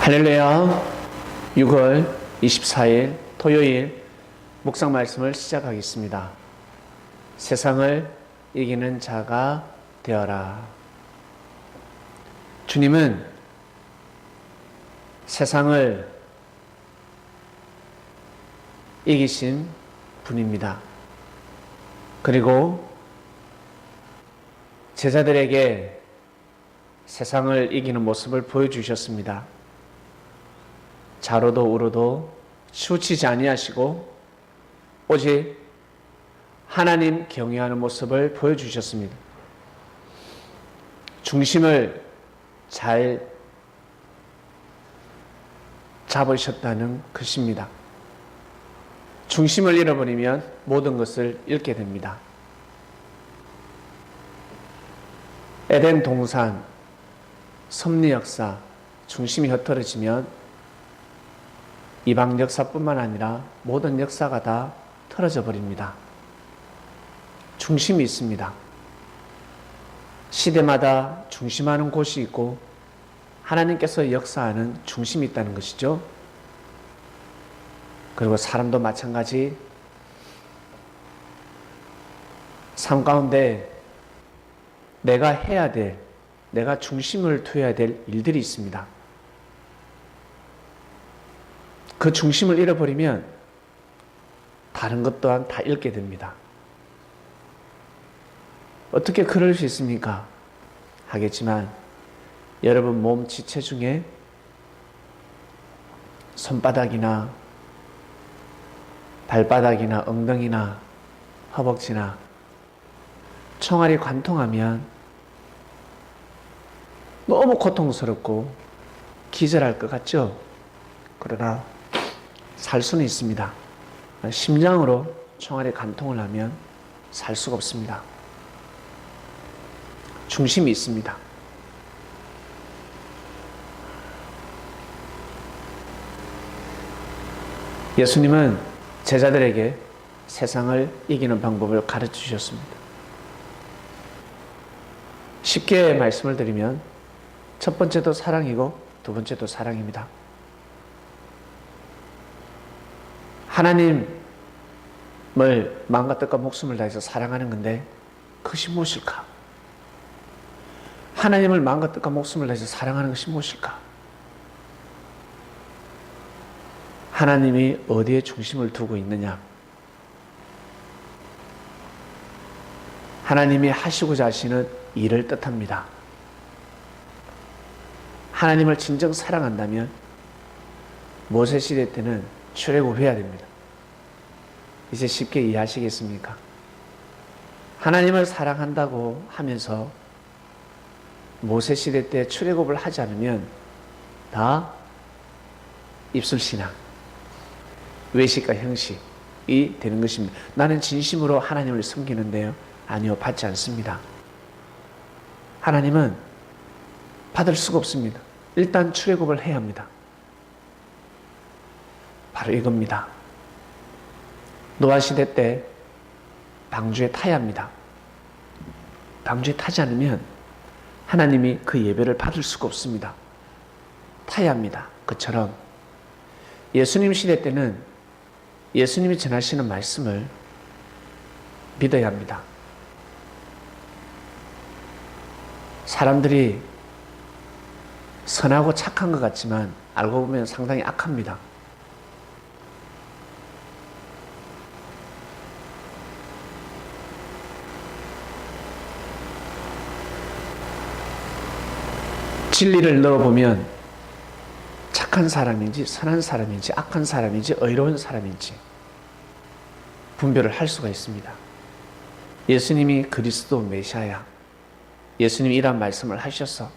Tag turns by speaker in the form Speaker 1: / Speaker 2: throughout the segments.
Speaker 1: 할렐루야. 6월 24일 토요일 묵상 말씀을 시작하겠습니다. 세상을 이기는 자가 되어라. 주님은 세상을 이기신 분입니다. 그리고 제자들에게 세상을 이기는 모습을 보여주셨습니다. 자로도 우로도 치우치지 아니하시고 오직 하나님 경외하는 모습을 보여주셨습니다. 중심을 잘 잡으셨다는 것입니다. 중심을 잃어버리면 모든 것을 잃게 됩니다. 에덴 동산, 섭리 역사, 중심이 흐트러지면 이방 역사뿐만 아니라 모든 역사가 다 틀어져 버립니다. 중심이 있습니다. 시대마다 중심하는 곳이 있고 하나님께서 역사하는 중심이 있다는 것이죠. 그리고 사람도 마찬가지 삶 가운데 내가 해야 될, 내가 중심을 두어야 될 일들이 있습니다. 그 중심을 잃어버리면 다른 것 또한 다 잃게 됩니다. 어떻게 그럴 수 있습니까? 하겠지만 여러분 몸 지체 중에 손바닥이나 발바닥이나 엉덩이나 허벅지나 총알이 관통하면 너무 고통스럽고 기절할 것 같죠? 그러나 살 수는 있습니다. 심장으로 총알이 관통을 하면 살 수가 없습니다. 중심이 있습니다. 예수님은 제자들에게 세상을 이기는 방법을 가르쳐 주셨습니다. 쉽게 말씀을 드리면 첫 번째도 사랑이고 두 번째도 사랑입니다. 하나님을 마음과 뜻과 목숨을 다해서 사랑하는 건데 그것이 무엇일까? 하나님을 마음과 뜻과 목숨을 다해서 사랑하는 것이 무엇일까? 하나님이 어디에 중심을 두고 있느냐? 하나님이 하시고자 하시는 일을 뜻합니다. 하나님을 진정 사랑한다면 모세 시대 때는 출애굽해야 됩니다. 이제 쉽게 이해하시겠습니까? 하나님을 사랑한다고 하면서 모세 시대 때 출애굽을 하지 않으면 다 입술신앙, 외식과 형식이 되는 것입니다. 나는 진심으로 하나님을 섬기는데요. 아니요, 받지 않습니다. 하나님은 받을 수가 없습니다. 일단 출애굽을 해야 합니다. 바로 이겁니다. 노아 시대 때 방주에 타야 합니다. 방주에 타지 않으면 하나님이 그 예배를 받을 수가 없습니다. 타야 합니다. 그처럼 예수님 시대 때는 예수님이 전하시는 말씀을 믿어야 합니다. 사람들이 선하고 착한 것 같지만 알고 보면 상당히 악합니다. 진리를 넣어보면 착한 사람인지 선한 사람인지 악한 사람인지 의로운 사람인지 분별을 할 수가 있습니다. 예수님이 그리스도 메시아야, 예수님이 이런 말씀을 하셔서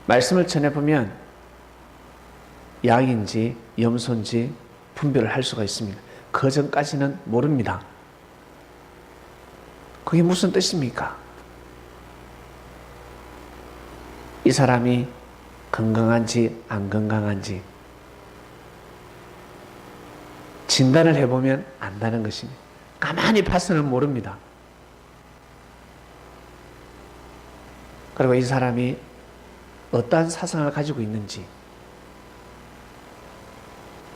Speaker 1: 말씀을 전해보면 양인지 염소인지 분별을 할 수가 있습니다. 그 전까지는 모릅니다. 그게 무슨 뜻입니까? 이 사람이 건강한지 안 건강한지 진단을 해보면 안다는 것입니다. 가만히 봐서는 모릅니다. 그리고 이 사람이 어떠한 사상을 가지고 있는지,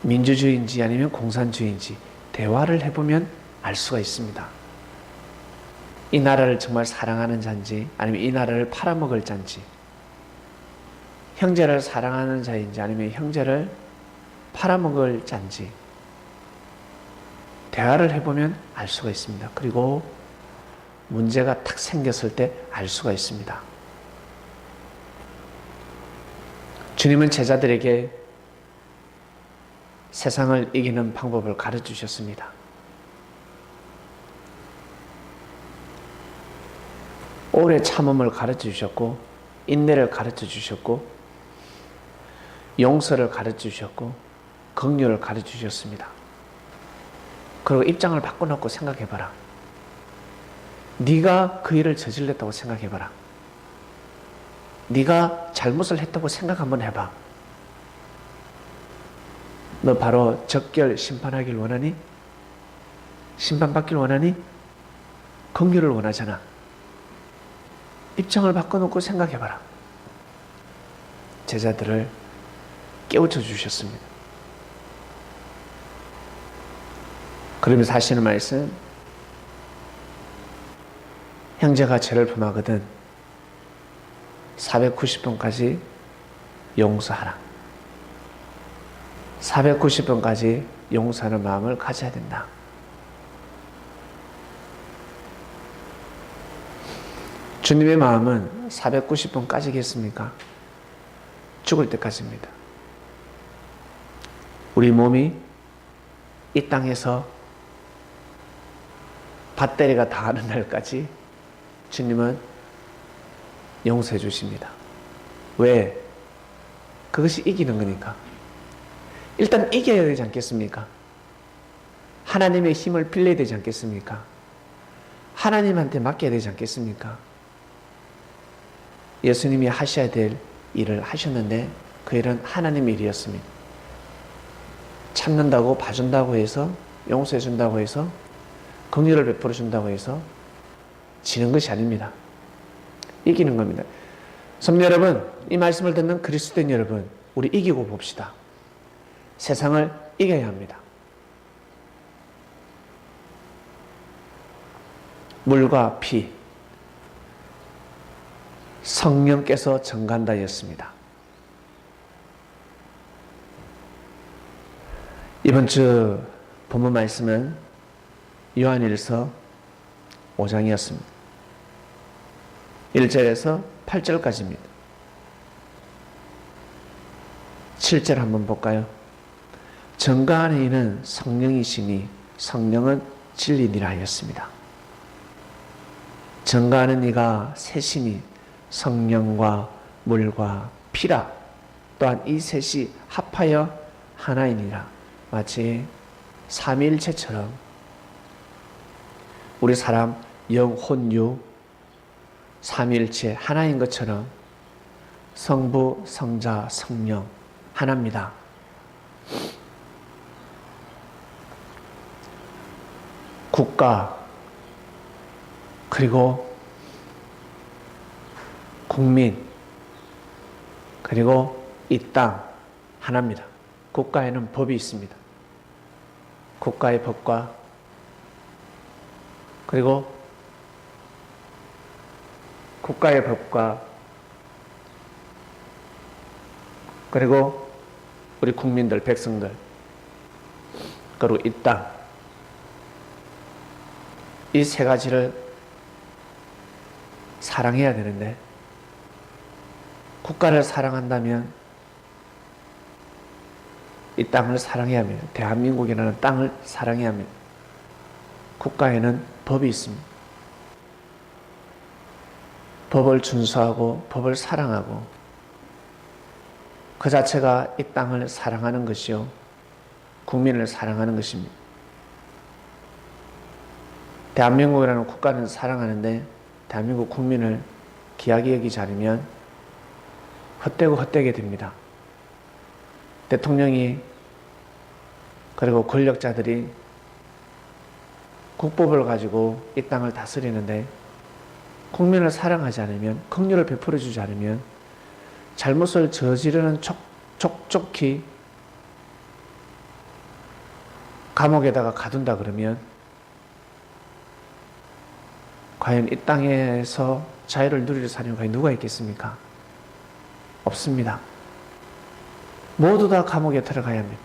Speaker 1: 민주주의인지 아니면 공산주의인지 대화를 해보면 알 수가 있습니다. 이 나라를 정말 사랑하는 자인지 아니면 이 나라를 팔아먹을 자인지, 형제를 사랑하는 자인지 아니면 형제를 팔아먹을 자인지 대화를 해보면 알 수가 있습니다. 그리고 문제가 탁 생겼을 때 알 수가 있습니다. 주님은 제자들에게 세상을 이기는 방법을 가르쳐 주셨습니다. 오래 참음을 가르쳐 주셨고, 인내를 가르쳐 주셨고, 용서를 가르쳐 주셨고, 긍휼을 가르쳐 주셨습니다. 그리고 입장을 바꿔놓고 생각해봐라. 네가 그 일을 저질렀다고 생각해봐라. 네가 잘못을 했다고 생각 한번 해봐. 너 바로 적결 심판하길 원하니? 심판받길 원하니? 긍휼을 원하잖아. 입장을 바꿔놓고 생각해봐라. 제자들을 깨우쳐 주셨습니다. 그러면서 하시는 말씀, 형제가 죄를 범하거든 490번까지 용서하라. 490번까지 용서하는 마음을 가져야 된다. 주님의 마음은 490번까지겠습니까? 죽을 때까지입니다. 우리 몸이 이 땅에서 밧데리가 닿는 날까지 주님은 용서해 주십니다. 왜? 그것이 이기는 거니까. 일단 이겨야 되지 않겠습니까? 하나님의 힘을 빌려야 되지 않겠습니까? 하나님한테 맡겨야 되지 않겠습니까? 예수님이 하셔야 될 일을 하셨는데 그 일은 하나님의 일이었습니다. 참는다고 봐준다고 해서, 용서해 준다고 해서, 긍휼을 베풀어 준다고 해서 지는 것이 아닙니다. 이기는 겁니다. 성도 여러분, 이 말씀을 듣는 그리스도인 여러분, 우리 이기고 봅시다. 세상을 이겨야 합니다. 물과 피, 성령께서 정간다였습니다. 이번 주 본문 말씀은 요한일서 5장이었습니다. 1절에서 8절까지입니다. 7절 한번 볼까요? 정가하는 이는 성령이시니 성령은 진리니라 하였습니다. 정가하는 이가 셋이니 성령과 물과 피라. 또한 이 셋이 합하여 하나이니라. 마치 삼위일체처럼 우리 사람 영, 혼, 유 삼위일체 하나인 것처럼 성부, 성자, 성령 하나입니다. 국가 그리고 국민 그리고 이 땅 하나입니다. 국가에는 법이 있습니다. 국가의 법과 그리고 국가의 법과 그리고 우리 국민들, 백성들 그리고 이 땅 이 세 가지를 사랑해야 되는데 국가를 사랑한다면 이 땅을 사랑해야 합니다. 대한민국이라는 땅을 사랑해야 합니다. 국가에는 법이 있습니다. 법을 준수하고 법을 사랑하고 그 자체가 이 땅을 사랑하는 것이요 국민을 사랑하는 것입니다. 대한민국이라는 국가는 사랑하는데 대한민국 국민을 귀하게 여기지 않으면 헛되고 헛되게 됩니다. 대통령이 그리고 권력자들이 국법을 가지고 이 땅을 다스리는데 국민을 사랑하지 않으면 긍휼을 베풀어 주지 않으면 잘못을 저지르는 촉촉히 감옥에다가 가둔다 그러면 과연 이 땅에서 자유를 누리는 사람이 과연 누가 있겠습니까? 없습니다. 모두 다 감옥에 들어가야 합니다.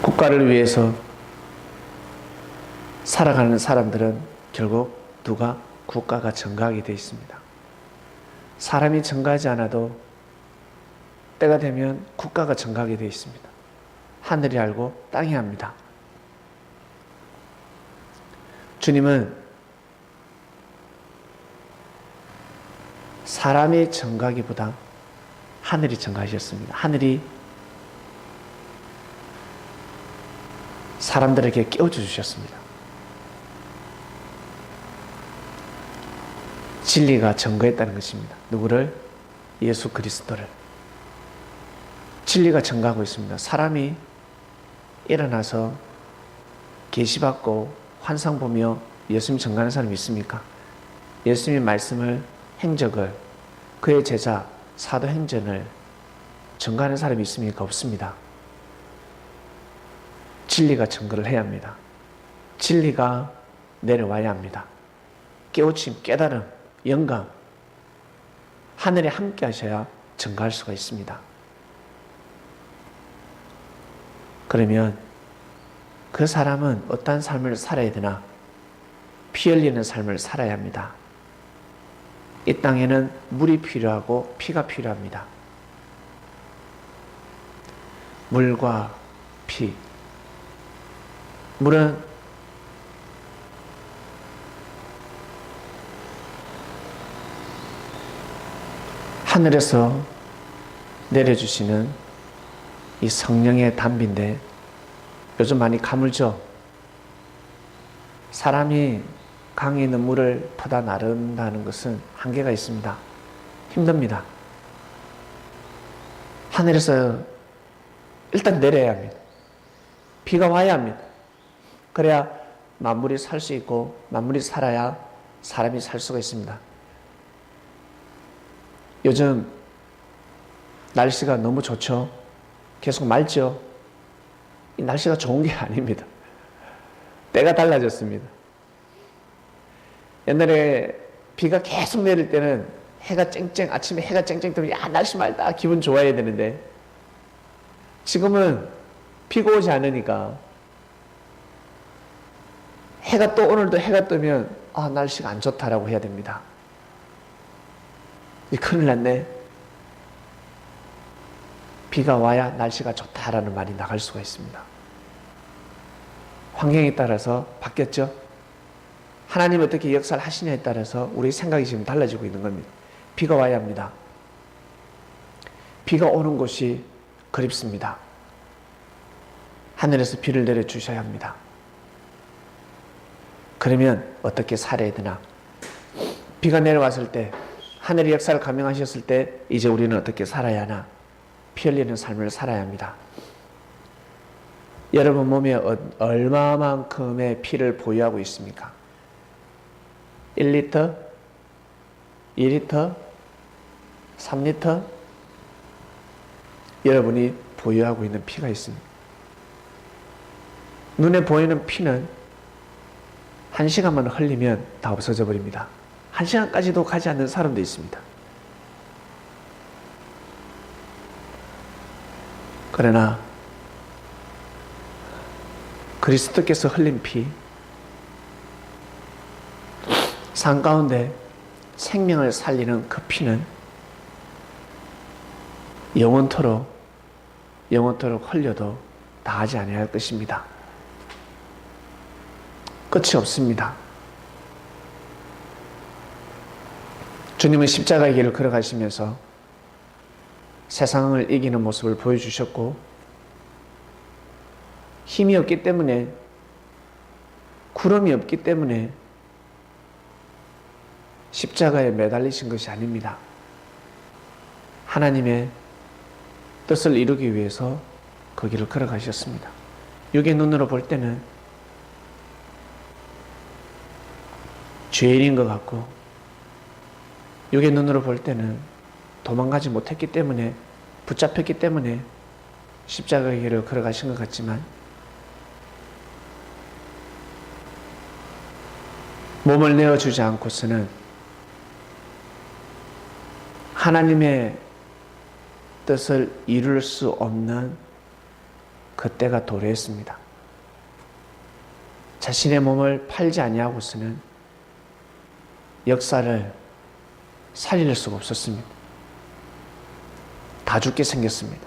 Speaker 1: 국가를 위해서 살아가는 사람들은 결국 누가? 국가가 증가하게 되어 있습니다. 사람이 증가하지 않아도 때가 되면 국가가 증가하게 되어 있습니다. 하늘이 알고 땅이 압니다. 주님은 사람이 증가하기보다 하늘이 증가하셨습니다. 하늘이 사람들에게 깨워줘 주셨습니다. 진리가 증거했다는 것입니다. 누구를? 예수 그리스도를. 진리가 증거하고 있습니다. 사람이 일어나서 계시받고 환상 보며 예수님 증거하는 사람이 있습니까? 예수님의 말씀을, 행적을, 그의 제자 사도행전을 증거하는 사람이 있습니까? 없습니다. 진리가 증거를 해야 합니다. 진리가 내려와야 합니다. 깨우침, 깨달음, 영감, 하늘에 함께 하셔야 증거할 수가 있습니다. 그러면 그 사람은 어떠한 삶을 살아야 되나? 피 흘리는 삶을 살아야 합니다. 이 땅에는 물이 필요하고 피가 필요합니다. 물과 피. 물은 하늘에서 내려주시는 이 성령의 담비인데 요즘 많이 가물죠. 사람이 강에 있는 물을 퍼다 나른다는 것은 한계가 있습니다. 힘듭니다. 하늘에서 일단 내려야 합니다. 비가 와야 합니다. 그래야 만물이 살 수 있고 만물이 살아야 사람이 살 수가 있습니다. 요즘 날씨가 너무 좋죠. 계속 맑죠. 이 날씨가 좋은 게 아닙니다. 때가 달라졌습니다. 옛날에 비가 계속 내릴 때는 해가 쨍쨍, 아침에 해가 쨍쨍 뜨면 야 날씨 맑다 기분 좋아야 되는데 지금은 비가 오지 않으니까 해가 또 오늘도 해가 뜨면 아 날씨가 안 좋다라고 해야 됩니다. 큰일 났네. 비가 와야 날씨가 좋다라는 말이 나갈 수가 있습니다. 환경에 따라서 바뀌었죠. 하나님 어떻게 역사를 하시냐에 따라서 우리 생각이 지금 달라지고 있는 겁니다. 비가 와야 합니다. 비가 오는 곳이 그립습니다. 하늘에서 비를 내려주셔야 합니다. 그러면 어떻게 살아야 되나? 비가 내려왔을 때 하늘의 역사를 감행하셨을 때 이제 우리는 어떻게 살아야 하나? 피 흘리는 삶을 살아야 합니다. 여러분 몸에 얼마만큼의 피를 보유하고 있습니까? 1리터? 2리터? 3리터? 여러분이 보유하고 있는 피가 있습니다. 눈에 보이는 피는 1시간만 흘리면 다 없어져 버립니다. 1시간까지도 가지 않는 사람도 있습니다. 그러나 그리스도께서 흘린 피, 산 가운데 생명을 살리는 그 피는 영원토록 흘려도 다하지 아니할 것입니다. 끝이 없습니다. 주님은 십자가의 길을 걸어가시면서 세상을 이기는 모습을 보여주셨고 힘이 없기 때문에 구름이 없기 때문에 십자가에 매달리신 것이 아닙니다. 하나님의 뜻을 이루기 위해서 그 길을 걸어가셨습니다. 육의 눈으로 볼 때는 죄인인 것 같고, 육의 눈으로 볼 때는 도망가지 못했기 때문에, 붙잡혔기 때문에 십자가의 길을 걸어가신 것 같지만, 몸을 내어주지 않고서는 하나님의 뜻을 이룰 수 없는 그때가 도래했습니다. 자신의 몸을 팔지 아니하고서는 역사를 살릴 수가 없었습니다. 다 죽게 생겼습니다.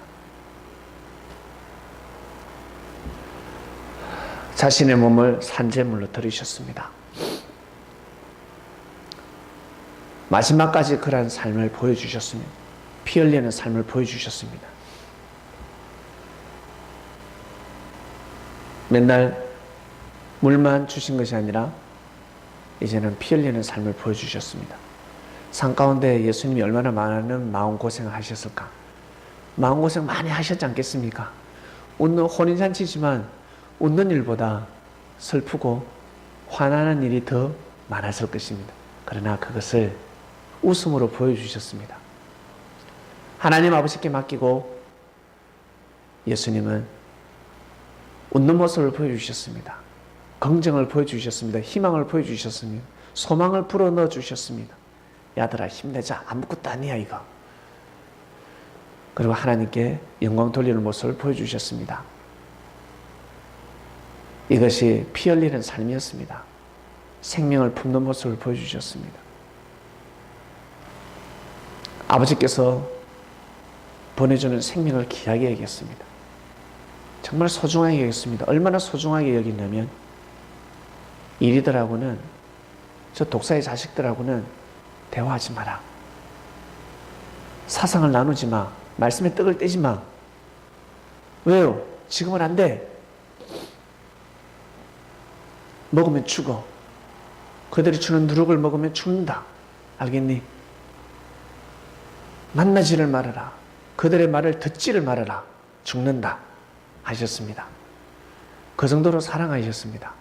Speaker 1: 자신의 몸을 산재물로 들이셨습니다. 마지막까지 그러한 삶을 보여주셨습니다. 피 흘리는 삶을 보여주셨습니다. 맨날 물만 주신 것이 아니라 이제는 피 흘리는 삶을 보여주셨습니다. 산 가운데 예수님이 얼마나 많은 마음고생을 하셨을까? 마음고생 많이 하셨지 않겠습니까? 웃는 혼인잔치지만 웃는 일보다 슬프고 화나는 일이 더 많았을 것입니다. 그러나 그것을 웃음으로 보여주셨습니다. 하나님 아버지께 맡기고 예수님은 웃는 모습을 보여주셨습니다. 긍정을 보여주셨습니다. 희망을 보여주셨습니다. 소망을 불어넣어 주셨습니다. 야들아 힘내자. 아무것도 아니야 이거. 그리고 하나님께 영광 돌리는 모습을 보여주셨습니다. 이것이 피 흘리는 삶이었습니다. 생명을 품는 모습을 보여주셨습니다. 아버지께서 보내주는 생명을 귀하게 여겼습니다. 정말 소중하게 여겼습니다. 얼마나 소중하게 여기냐면 이리들하고는, 저 독사의 자식들하고는 대화하지 마라. 사상을 나누지 마. 말씀에 떡을 떼지 마. 왜요? 지금은 안 돼. 먹으면 죽어. 그들이 주는 누룩을 먹으면 죽는다. 알겠니? 만나지를 말아라. 그들의 말을 듣지를 말아라. 죽는다. 하셨습니다. 그 정도로 사랑하셨습니다.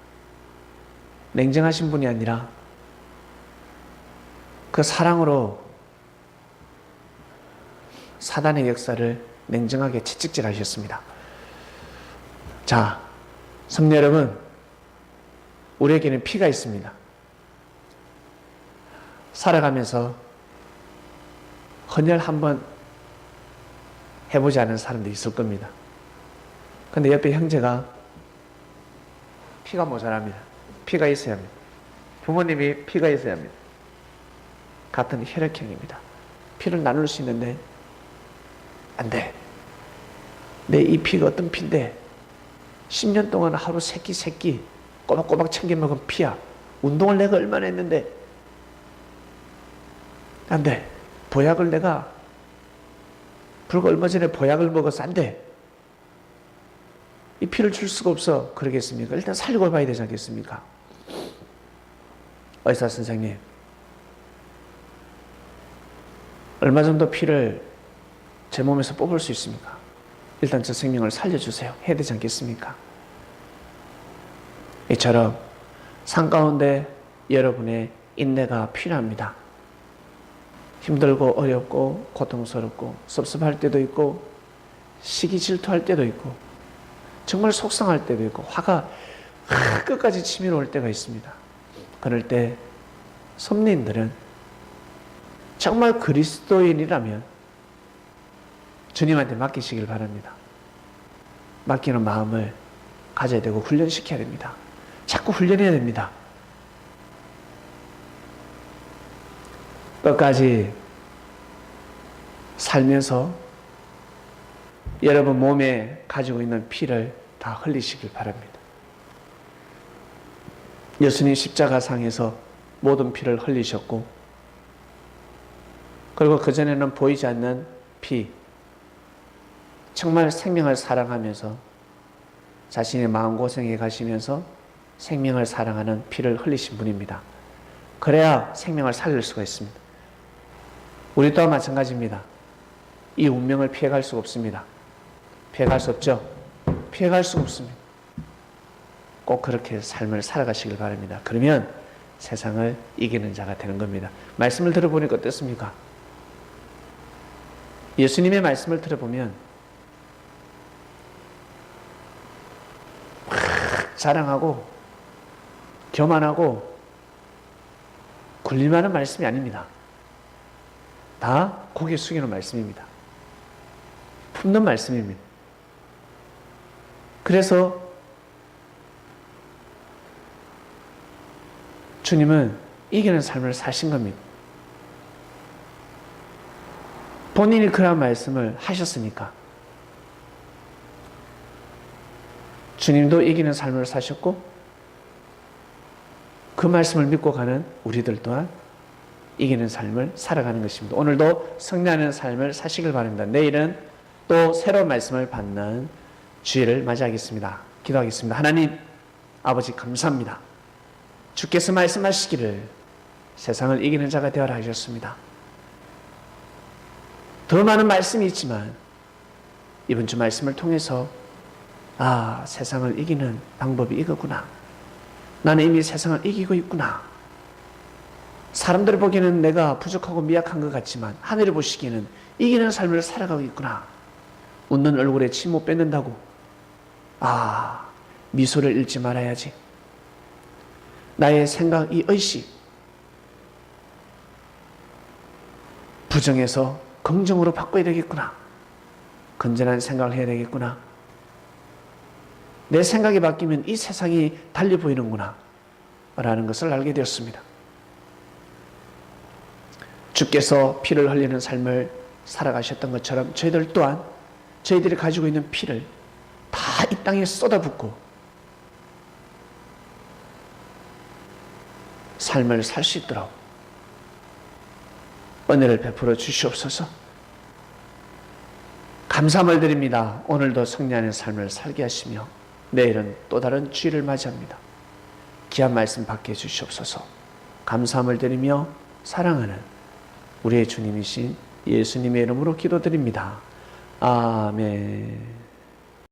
Speaker 1: 냉정하신 분이 아니라 그 사랑으로 사단의 역사를 냉정하게 채찍질하셨습니다. 자, 성도 여러분, 우리에게는 피가 있습니다. 살아가면서 헌혈 한번 해보지 않은 사람도 있을 겁니다. 근데 옆에 형제가 피가 모자랍니다. 피가 있어야 합니다. 부모님이 피가 있어야 합니다. 같은 혈액형입니다. 피를 나눌 수 있는데 안 돼. 내 이 피가 어떤 피인데 10년 동안 하루 세 끼 꼬박꼬박 챙겨 먹은 피야. 운동을 내가 얼마나 했는데 안 돼. 보약을 내가 불과 얼마 전에 보약을 먹어서 안 돼. 이 피를 줄 수가 없어. 그러겠습니까? 일단 살고 봐야 되지 않겠습니까? 의사 선생님, 얼마 정도 피를 제 몸에서 뽑을 수 있습니까? 일단 저 생명을 살려주세요. 해야 되지 않겠습니까? 이처럼 산 가운데 여러분의 인내가 필요합니다. 힘들고 어렵고 고통스럽고 섭섭할 때도 있고 시기 질투할 때도 있고 정말 속상할 때도 있고 화가 끝까지 치밀어올 때가 있습니다. 그럴 때 섭리인들은 정말 그리스도인이라면 주님한테 맡기시길 바랍니다. 맡기는 마음을 가져야 되고 훈련시켜야 됩니다. 자꾸 훈련해야 됩니다. 끝까지 살면서 여러분 몸에 가지고 있는 피를 다 흘리시길 바랍니다. 예수님 십자가상에서 모든 피를 흘리셨고, 그리고 그전에는 보이지 않는 피, 정말 생명을 사랑하면서 자신의 마음고생에 가시면서 생명을 사랑하는 피를 흘리신 분입니다. 그래야 생명을 살릴 수가 있습니다. 우리 또한 마찬가지입니다. 이 운명을 피해갈 수가 없습니다. 피해갈 수 없죠? 피해갈 수가 없습니다. 꼭 그렇게 삶을 살아가시길 바랍니다. 그러면 세상을 이기는 자가 되는 겁니다. 말씀을 들어보니까 어떻습니까? 예수님의 말씀을 들어보면 자랑하고 교만하고 굴릴만한 말씀이 아닙니다. 다 고개 숙이는 말씀입니다. 품는 말씀입니다. 그래서 주님은 이기는 삶을 사신 겁니다. 본인이 그런 말씀을 하셨으니까 주님도 이기는 삶을 사셨고 그 말씀을 믿고 가는 우리들 또한 이기는 삶을 살아가는 것입니다. 오늘도 승리하는 삶을 사시길 바랍니다. 내일은 또 새로운 말씀을 받는 주일을 맞이하겠습니다. 기도하겠습니다. 하나님 아버지 감사합니다. 주께서 말씀하시기를 세상을 이기는 자가 되어라 하셨습니다. 더 많은 말씀이 있지만 이번 주 말씀을 통해서 세상을 이기는 방법이 이거구나. 나는 이미 세상을 이기고 있구나. 사람들 보기에는 내가 부족하고 미약한 것 같지만 하늘이 보시기에는 이기는 삶을 살아가고 있구나. 웃는 얼굴에 침 못 뱉는다고 미소를 잃지 말아야지. 나의 생각, 이 의식 부정에서 긍정으로 바꿔야 되겠구나. 건전한 생각을 해야 되겠구나. 내 생각이 바뀌면 이 세상이 달리 보이는구나 라는 것을 알게 되었습니다. 주께서 피를 흘리는 삶을 살아가셨던 것처럼 저희들 또한 저희들이 가지고 있는 피를 다 이 땅에 쏟아붓고 삶을 살 수 있도록 은혜를 베풀어 주시옵소서. 감사함을 드립니다. 오늘도 승리하는 삶을 살게 하시며 내일은 또 다른 주일을 맞이합니다. 귀한 말씀 받게 해주시옵소서. 감사함을 드리며 사랑하는 우리의 주님이신 예수님의 이름으로 기도드립니다. 아멘.